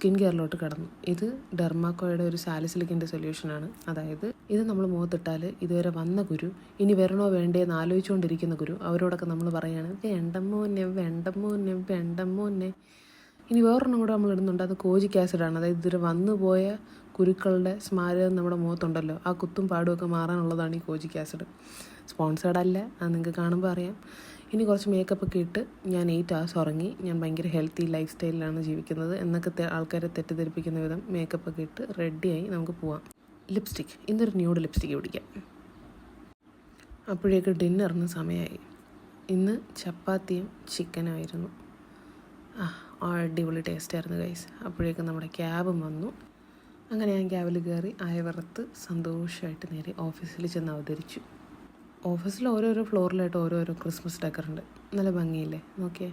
Skin കെയറിലോട്ട് കടന്നു. ഇത് ഡെർമാക്കോയുടെ ഒരു സാലിസിലിക്കിൻ്റെ സൊല്യൂഷനാണ്. അതായത് ഇത് നമ്മൾ മുഖത്തിട്ടാൽ ഇതുവരെ വന്ന കുരു ഇനി വരണോ വേണ്ടേ എന്ന് ആലോചിച്ചുകൊണ്ടിരിക്കുന്ന കുരു അവരോടൊക്കെ നമ്മൾ പറയാണ് വേണ്ടമ്മോന്നെ വേണ്ടമ്മോന്നെ വേണ്ടമ്മോന്നെ. ഇനി വേറൊരെണ്ണം കൂടെ നമ്മൾ ഇടുന്നുണ്ട്, അത് കോജിക് ആസിഡാണ്. അതായത് ഇതുവരെ വന്നു പോയ കുരുക്കളുടെ സ്മാരകം നമ്മുടെ മുഖത്തുണ്ടല്ലോ, ആ കുത്തും പാടുമൊക്കെ മാറാനുള്ളതാണ് ഈ കോജിക് ആസിഡ്. സ്പോൺസേർഡ് അല്ല, അത് നിങ്ങൾക്ക് കാണുമ്പോൾ അറിയാം. ഇനി കുറച്ച് മേക്കപ്പൊക്കെ ഇട്ട് ഞാൻ 8 hours ഉറങ്ങി. ഞാൻ ഭയങ്കര ഹെൽത്തി ലൈഫ് സ്റ്റൈലിലാണ് ജീവിക്കുന്നത് എന്നൊക്കെ ആൾക്കാരെ തെറ്റിദ്ധരിപ്പിക്കുന്ന വിധം മേക്കപ്പൊക്കെ ഇട്ട് റെഡിയായി നമുക്ക് പോവാം. ലിപ്സ്റ്റിക്ക്, ഇന്നൊരു ന്യൂഡ് ലിപ്സ്റ്റിക്ക് പിടിക്കാം. അപ്പോഴേക്ക് ഡിന്നറിന് സമയമായി. ഇന്ന് ചപ്പാത്തിയും ചിക്കനും ആയിരുന്നു. അടിപൊളി ടേസ്റ്റായിരുന്നു ഗൈസ്. അപ്പോഴേക്കും നമ്മുടെ ക്യാബും വന്നു. അങ്ങനെ ഞാൻ ക്യാബിൽ കയറി അയവറുത്ത് സന്തോഷമായിട്ട് നേരെ ഓഫീസിൽ ചെന്ന് അവതരിച്ചു. ഓഫീസിൽ ഓരോരോ ഫ്ലോറിലായിട്ട് ഓരോരോ ക്രിസ്മസ് ഡെക്കറുണ്ട്. നല്ല ഭംഗിയില്ലേ, നോക്കിയേ.